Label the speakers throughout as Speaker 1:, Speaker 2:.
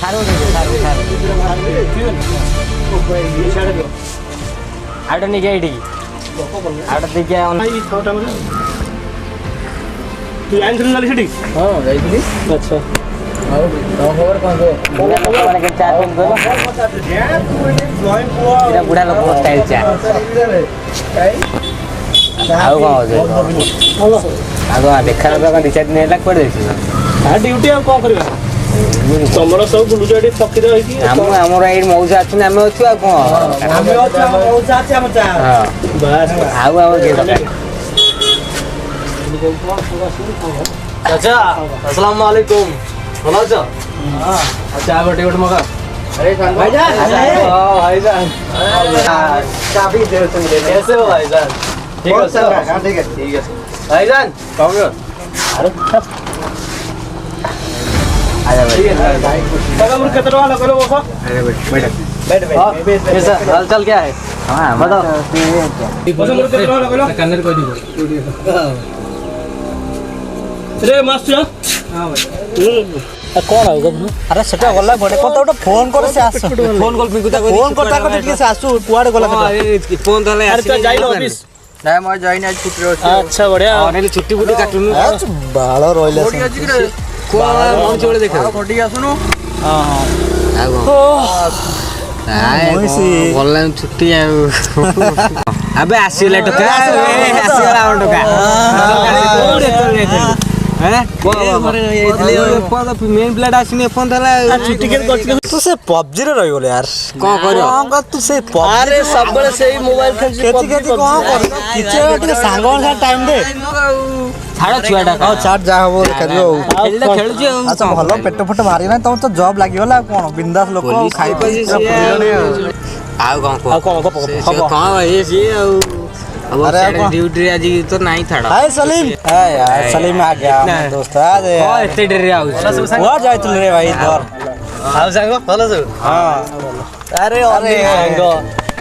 Speaker 1: आठ नहीं क्या आठ देखिए
Speaker 2: तू जाइल नाली सेठी
Speaker 1: हां जाइली
Speaker 2: अच्छा
Speaker 1: और खबर कौन को माने के चार फोन करो इरा बुढ़ा लोग स्टाइल चार आओ कौन आगो देखा लगा रिचार्ज नहीं लग पड़ जाई
Speaker 2: हां ड्यूटी आ कौन करबा तमरो सब बुलुजा एठी फकीर होई कि
Speaker 1: हमर एडी मौजा अछि ना हमें अछि आ कोन
Speaker 2: हमें अछि मौजा अछि हम चा हां बस
Speaker 1: आओ आओ के
Speaker 2: चाचा अस्सलाम वालेकुम भलो छ हां अच्छा गोटे गोटे मगा अरे भाईजान भाईजान चाबी दे तुम ले कैसे हो भाईजान ठीक है सर हां ठीक है भाईजान कौन हो अरे आजा भाई काका मुर कितना वाला करो वो
Speaker 1: अरे बैठ
Speaker 2: बैठ ऐसा हाल चाल क्या है
Speaker 1: हां बताओ
Speaker 2: मुर कितना वाला करो कन्नर कोई दी रे मास्टर हां भाई कौन आउ गबनु
Speaker 3: अरे सेटा गला गोटे कोन तो फोन करे से आसु
Speaker 1: फोन कॉल पिकुता
Speaker 3: फोन करता को टिके से आसु कुआडे गला
Speaker 1: ए फोन धले
Speaker 2: अरे तो जाइलो ऑफिस
Speaker 1: ना मैं जाइन आज छुट्टी रो
Speaker 2: अच्छा बढ़िया
Speaker 1: अनेले छुट्टी बुटी काटुनु
Speaker 3: बाळ रोइले
Speaker 1: कोडी अछि रे को मन चोळे देखा कोडी आसुनु हां हां आगो
Speaker 3: मोइसी
Speaker 1: बोलले छुट्टी अबे आसीले टका आसीला टका हैं मेन प्लेट आसीने फोन धला
Speaker 2: छुट्टी के करछ
Speaker 3: तू से पबजी रे रहि गेले यार
Speaker 1: को करियो
Speaker 3: हां तू से पबजी
Speaker 2: अरे सब बड़े सही मोबाइल खेल
Speaker 3: केति केति कोन कर किचे टिके सांगन सा टाइम दे
Speaker 1: छाड़ छुआटा
Speaker 3: हां चाट जा हबो करियो
Speaker 1: खेलले खेलुची
Speaker 3: अच्छा भलो पेट फट मारी ना तो जॉब लागि होला कोन बिंदास लोक खाइ पई
Speaker 1: आउ कोन कोन ये सी अब
Speaker 3: अरे
Speaker 1: ड्यूटी आज तो नहीं थाड़ा
Speaker 3: हाय सलीम हाय यार सलीम आ गया मेरा दोस्त आ दे
Speaker 1: ओ एते डर आउ
Speaker 3: वो जाय तू रे भाई इधर
Speaker 2: हाउ सांगो भलो छ
Speaker 3: हां
Speaker 2: अरे अरे सांगो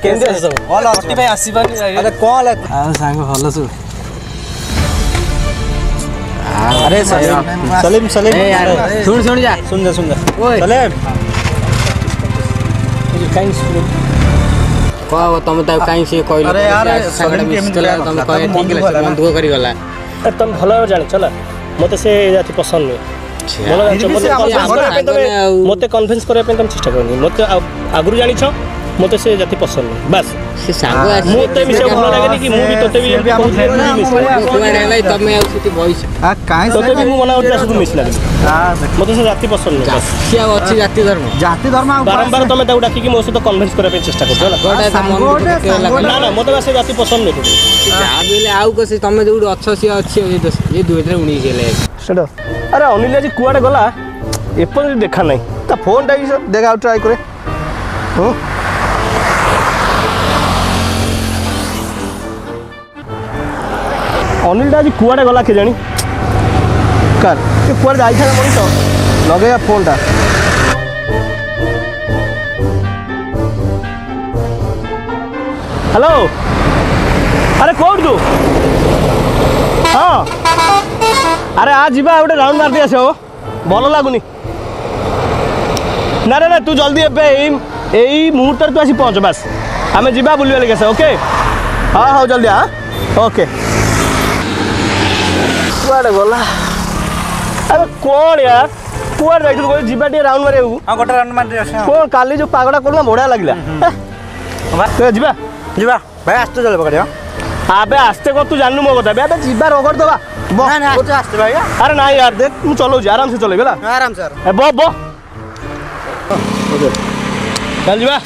Speaker 2: केंदे सब
Speaker 3: भलो
Speaker 2: छुट्टी भाई आसीबानी
Speaker 3: अरे कौन है
Speaker 2: हां सांगो भलो छ
Speaker 3: अरे सलीम सलीम
Speaker 1: ए यार सुन जा
Speaker 3: सुन जा
Speaker 1: ओए
Speaker 3: सलीम
Speaker 2: काइन सुन
Speaker 1: को तुम त काई से कहलो
Speaker 3: अरे यार सलीम के
Speaker 1: तुम कहे ठीक है मन दुख करी गला
Speaker 2: तुम भलो जान चला मते से जाति पसंद नहीं मते कन्विंस करे पे तुम चेष्टा करनी मते आगुरु जानि छ मते से जाति पसंद नहीं बस
Speaker 1: से सांगो आज
Speaker 2: मते मिसे भलो लागे कि मु भी तोते भी बहुत
Speaker 1: तुम्हारे लाई तमे आउ सिटी वॉइस
Speaker 3: आ काई
Speaker 2: तोते भी मु मना होता से मिस लागे
Speaker 3: हां
Speaker 2: मते से जाति पसंद नहीं बस
Speaker 1: क्या अछि जाति धर्म
Speaker 2: बारंबार तमे ताऊ डाकी कि मो से तो कन्विंस करे पे चेष्टा करछला
Speaker 1: गोटे
Speaker 2: ना ना मते बस जाति पसंद नहीं
Speaker 1: जा बेले आउ कसे तमे जोड अच्छ से अछि ये 2019 हेले
Speaker 2: सेडो अरे अनिल जी कुआडे गला एपन देखा नहीं ता फोन टा देखा ट्राई करे हो अनिल आज कुआडे गला के जानी कर के कुआडे जाई था मनी तो लगे फोन टा हेलो अरे कोड तू हाँ अरे आज जीवा गोटे राउंड मार दिया से भल लगुनि ना ना तू जल्दी यही मुहूर्त तू आसी पहुँच बस आम जा बुलवा लगे से ओके हाँ हाँ जल्दी हाँ ओके कुआडे गला अरे कौन यार कुआडे जाइथु कोई जीवा टे राउंड मारे
Speaker 3: हां गोटे राउंड मार दिया
Speaker 2: कौन काली जो पागड़ा करला बढिया लागला तो जीवा
Speaker 3: जीवा भाई आस्ते चले पकड़ियो
Speaker 2: आबे आस्ते को तू जाननु मो कथा बे जीवा रगड़ दबा
Speaker 3: ना ना आस्ते भाई
Speaker 2: अरे ना यार देख मु चलो आराम से चले गेला
Speaker 3: आराम से
Speaker 2: ए बो चल जीवा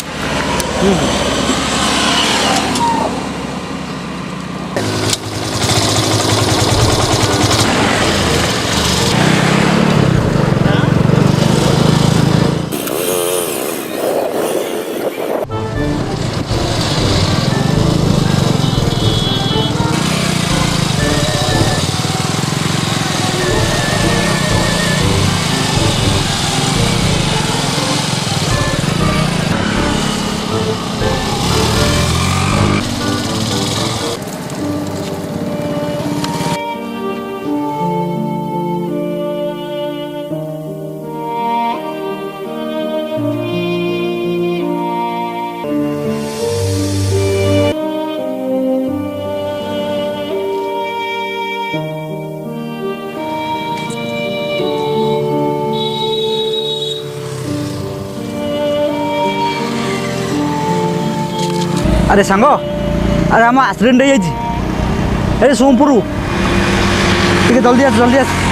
Speaker 3: अरे सांग अरे आम एक्सीडेंट हो जाए सोमपुर टे जल्दी आस जल्दी आस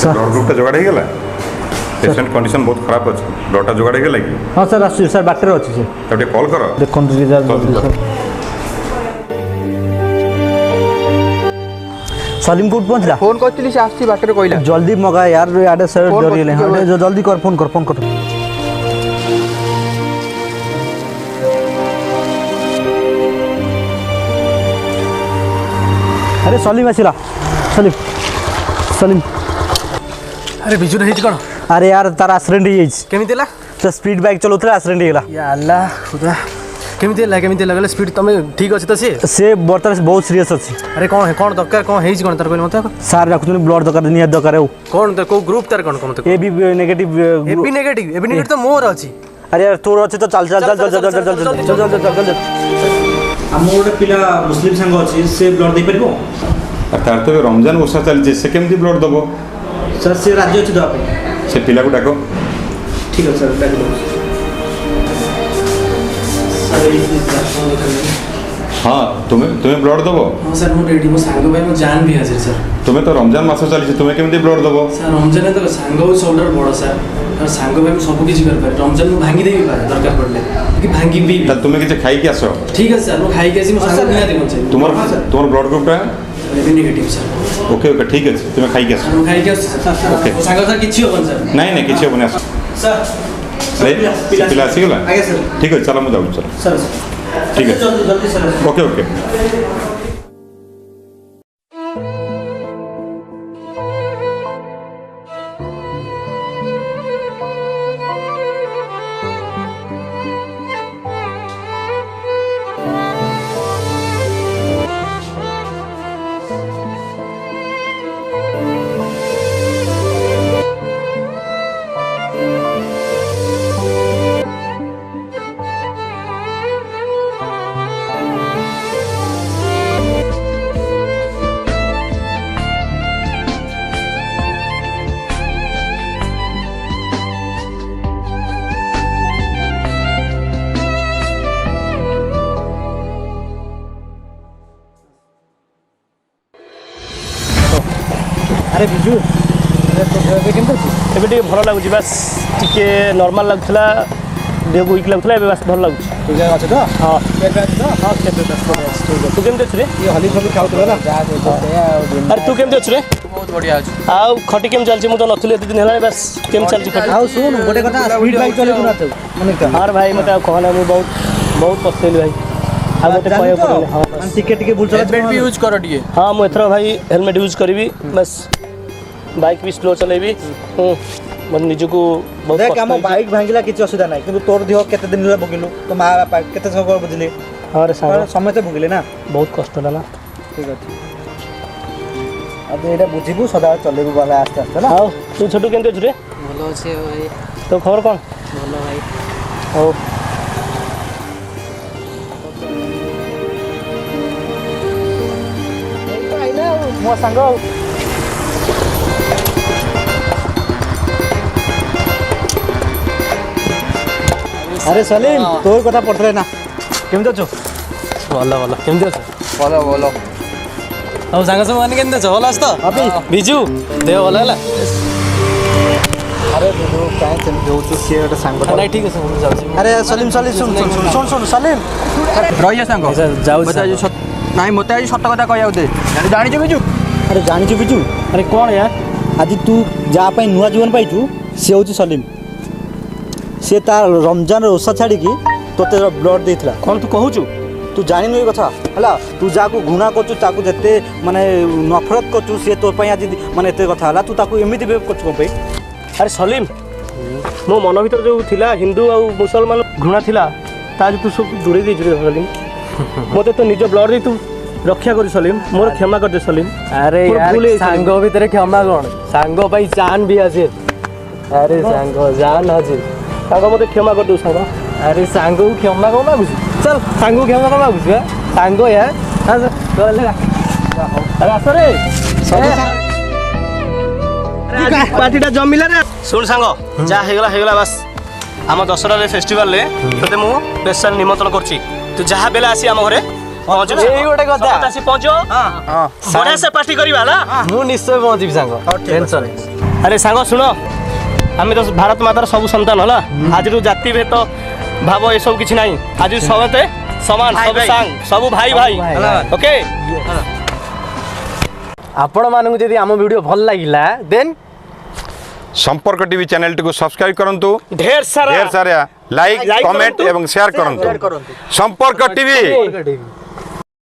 Speaker 4: ब्लड ग्रुपटा जोगाड़ हो गला पेशेंट कंडीशन बहुत खराब अच्छे ब्लडटा जोगाड़ हो गला कि
Speaker 3: हाँ सर आस सर बाटर अच्छी सर
Speaker 4: तब कॉल कर
Speaker 3: देखो सलीम कोट पहुँचला
Speaker 2: फोन करती से आसी बाटर कहला
Speaker 3: जल्दी मगा यार आडे सर डरिले हाँ जल्दी कर फोन कर अरे सलीम आसिला सलीम सलीम
Speaker 2: अरे बिजु नहीं कौन
Speaker 3: अरे यार तार एक्सीडेंट हो जाइए
Speaker 2: केमिति ला
Speaker 3: तो स्पीड बाइक चलाउथला एक्सीडेंट हो गला
Speaker 2: या अल्लाह खुदा केमिति लागला स्पीड तमे ठीक अछि त
Speaker 3: से बर्तमान बहुत सीरियस अछि
Speaker 2: अरे कौन दरकार कौन हेज कौन तार कहले मते
Speaker 3: सार रखुन ब्लड दरकार निया दरकार हो
Speaker 2: कौन को ग्रुप तार कौन मते
Speaker 3: ए बी नेगेटिव
Speaker 2: तो मोर अछि
Speaker 3: अरे यार तोर अछि तो चल चल चल चल चल चल चल चल चल चल हम गोटे पिला मुस्लिम संग अछि से ब्लड दे परबो
Speaker 4: तार तो रमजान ओषा चलছে से केमती ब्लड दबो
Speaker 3: सर से राज्य अछि दवा पे
Speaker 4: से पिला को डाको
Speaker 3: ठीक है सर डाक दो
Speaker 4: हाँ तुम्हें ब्लड दबो
Speaker 2: हां सर मो रेडी मो सांग भाई मो जान भी हाजिर सर
Speaker 4: तुम्हें तो रमजान मास चलছে तुम्हें केमती ब्लड दबो
Speaker 2: सर रमजान तो सांग शोल्डर बड़ सर और सांग भाई सब किछि कर पारे रमजान में भांगी देबी पारे दरकार पड़ले कि भांगी भी
Speaker 4: त तुम्हें किछ खाई के आसो
Speaker 2: ठीक है सर मो खाई के आसी मो सांग निया देबो चाहिए
Speaker 4: तुम्हार ब्लड ग्रुपटा
Speaker 2: AB negative sir
Speaker 4: okay okay ठीक है तुम्हें खाई के आसो
Speaker 2: मो खाई के आसी सर
Speaker 4: ओके
Speaker 2: मो सांग सर किछि होबन सर
Speaker 4: नहीं किछ होबन आसो
Speaker 3: सर
Speaker 4: पिला आसी गला
Speaker 3: आगे सर
Speaker 4: ठीक है चलो मु जाऊ चलो
Speaker 3: सर
Speaker 4: ठीक है
Speaker 3: जल्दी जल्दी सर
Speaker 4: ओके ओके
Speaker 3: अरे बिजू
Speaker 5: ଏବେ ଟିକେ ଭଲ ଲାଗୁଛି ବାସ୍ ଟିକେ ନର୍ମାଲ ଲାଗୁଥିଲା ଦେହକୁ ୱିକ୍ ଲାଗୁଥିଲା ଏବେ ବାସ୍ ଭଲ ଲାଗୁଛି
Speaker 3: ठीक है अच्छा तो
Speaker 5: ହଁ
Speaker 3: हां केते बस
Speaker 5: ତୁ କେମିତି ଅଛୁ ରେ
Speaker 3: ये हली हली खाउतला ना
Speaker 5: ଆରେ ତୁ କେମିତି ଅଛୁ ରେ
Speaker 2: बहुत बढ़िया अछि
Speaker 5: ଆଉ ଖଟି କେମିତି ଚାଲିଛି ମୁଁ ତ ନଥିଲି ଏତେ ଦିନ ହେଲାଣି ବାସ୍ କେମିତି ଚାଲିଛି ଖଟି
Speaker 3: ଆଉ ଶୁଣ ଗୋଟେ କଥା ସ୍ପିଡ ବାଇକ୍ ଚଲେଇବୁ ନା ତୁ ମାନେ ତ
Speaker 5: ଆରେ ଭାଇ ମୋତେ ଆଉ କହନା ମୁଁ ବହୁତ ପସ୍ତେଇଲି ଭାଇ ଆଉ ମୋତେ କହିବାକୁ ପଡ଼ିବନି ହଁ
Speaker 3: हम टिके टिके बुल चला
Speaker 2: हेलमेट भी यूज करो दिए
Speaker 5: ହଁ ମୁଁ ଏଥର ଭାଇ ହେଲମେଟ୍ ୟୁଜ୍ କରିବି ବାସ୍ ବାଇକ୍ ବି ସ୍ଲୋ ଚଲେଇବି ମାନେ ନିଜକୁ ବହୁତ
Speaker 3: देख
Speaker 5: କଷ୍ଟ
Speaker 3: हम
Speaker 5: ହେଇଛି।
Speaker 3: बाइक भांगिला किछ असुविधा नाही किंतु तोर दिह केते दिन रे भगिलु तो मां बापा केते सब बुझिले
Speaker 5: ହଁ ରେ ସାଙ୍ଗ
Speaker 3: समय से भगिले ना
Speaker 5: ବହୁତ କଷ୍ଟ ହେଲା ନା
Speaker 3: ठीक ଅଛି अब एटा बुझिबु सदा चलेबु वाला आस्ते आस्ते ना
Speaker 5: ଆଉ ତୁ ଛୋଟୁ କେମିତି ଅଛୁ ରେ
Speaker 2: ଭଲ ଅଛି ଭାଇ
Speaker 5: ତୋ ଖବର କ'ଣ
Speaker 2: ଭଲ ଭାଇ
Speaker 5: ହଉ
Speaker 3: आइला मो संग अरे सलीम तोर कथा पड़तले ना केमते अछु
Speaker 5: ଭଲ ଭଲ କେମିତି ଅଛୁ
Speaker 2: ଭଲ ଭଲ
Speaker 5: ଆଉ ସାଙ୍ଗ ସବୁ ମାନେ କେମିତି ଅଛ ଭଲ ଅଛ ତ
Speaker 3: अभी
Speaker 5: ବିଜୁ ଦେହ ଭଲ ହେଲା
Speaker 3: अरे बिजू काहे सेम होछु से एटा संग
Speaker 5: ନାଇଁ ଠିକ୍ ଅଛି ମୁଁ ଯାଉଛି
Speaker 3: अरे सलीम सलीम सुन सुन सुन सुन सुन सलीम
Speaker 2: रहिया सांग
Speaker 5: ଯାଉଛି
Speaker 2: मते आज नाही मते आज सत्य कथा कहया होते जानि बिजु
Speaker 3: अरे जानिछु बिजू
Speaker 5: अरे କ'ଣ यार
Speaker 3: आज तू जा पई नुआ जीवन पाइछु से होछु सलीम ସେ ତା ରମଜାନ ଓଷା ଛାଡ଼ିକି ତୋତେ ବ୍ଲଡ୍ ଦେଇଥିଲା।
Speaker 5: କ'ଣ ତୁ କହୁଛୁ?
Speaker 3: ତୁ ଜାଣିନୁ ଏ କଥା ହେଲା। ତୁ ଯାହାକୁ ଘୃଣା କରୁଛୁ, ତାକୁ ଯେତେ ମାନେ ନଫରତ କରୁଛୁ, ସିଏ ତୋ ପାଇଁ ଆଜି ମାନେ ଏତେ କଥା ହେଲା। ତୁ ତାକୁ ଏମିତି ବିହେଭ୍ କରୁଛୁ କ'ଣ ପାଇଁ?
Speaker 5: ଆରେ ସଲିମ, ମୋ ମନ ଭିତରେ ଯେଉଁ ଥିଲା ହିନ୍ଦୁ ଆଉ ମୁସଲମାନ ଘୃଣା ଥିଲା, ତା ତୁ ସବୁ ଦୂରେଇ ଦେଇଛୁ ରେ ସଲିମ। ମୋତେ ତ ନିଜ ବ୍ଲଡ୍ ଦେଇ ତୁ ରକ୍ଷା କରି ସଲିମ, ମୋର କ୍ଷମା କରିଦେ ସଲିମ।
Speaker 2: ଆରେ
Speaker 5: ମୋର ଭୁଲ ହେଇଛି
Speaker 2: ସାଙ୍ଗ ଭିତରେ କ୍ଷମା କ'ଣ? ସାଙ୍ଗ ପାଇଁ ଜାନ ବି ଆସେ। ଆରେ ସାଙ୍ଗ ଜାନ ଅଛି।
Speaker 5: ସାଙ୍ଗ ମୋତେ କ୍ଷମା କରିଦେଉ ସାଙ୍ଗ।
Speaker 2: ଆରେ ସାଙ୍ଗକୁ କ୍ଷମା କ'ଣ ମାଗୁଛୁ? ଚାଲ ସାଙ୍ଗକୁ କ୍ଷମା କ'ଣ ମାଗୁଛୁ? ସାଙ୍ଗ ୟା
Speaker 5: ଆରେ ଆସରେ ପାର୍ଟିଟା ଜମିଲା ରେ। ଶୁଣ ସାଙ୍ଗ, ଯାହା ହେଇଗଲା ବାସ୍। ଆମ ଦଶହରାରେ ଫେଷ୍ଟିଭାଲରେ ତୋତେ ମୁଁ ସ୍ପେଶାଲ ନିମନ୍ତ୍ରଣ କରୁଛି। ତୁ ଯାହା ବେଲେ ଆସି ଆମ ଘରେ ପହଞ୍ଚିବୁ।
Speaker 2: ଏଇ ଗୋଟେ କଥା।
Speaker 5: ଆସି ପହଞ୍ଚିବ, ବଢିଆ ସେ ପାର୍ଟି କରିବା ହେଲା।
Speaker 2: ମୁଁ ନିଶ୍ଚୟ ପହଞ୍ଚିବି ସାଙ୍ଗ, ଟେନସନ୍।
Speaker 5: ଆରେ ସାଙ୍ଗ ଶୁଣ, ଆମେ ତ ଭାରତ ମାତାର ସବୁ ସନ୍ତାନ ହେଲା। ଆଜିରୁ ଜାତି ଭେଦ ଭାବ ଏସବୁ କିଛି ନାହିଁ। ଆଜି ସମସ୍ତେ ସମାନ, ସବୁ ସାଙ୍ଗ, ସବୁ ଭାଇ ଓକେ।
Speaker 2: ଆପଣମାନଙ୍କୁ ଯଦି ଆମ ଭିଡ଼ିଓ ଭଲ ଲାଗିଲା ଦେନ୍
Speaker 4: संपर्क टीवी चैनल टी को सब्सक्राइब करंतु,
Speaker 5: ढेर सारा
Speaker 4: लाइक कमेंट एवं शेयर करंतु। संपर्क टीवी।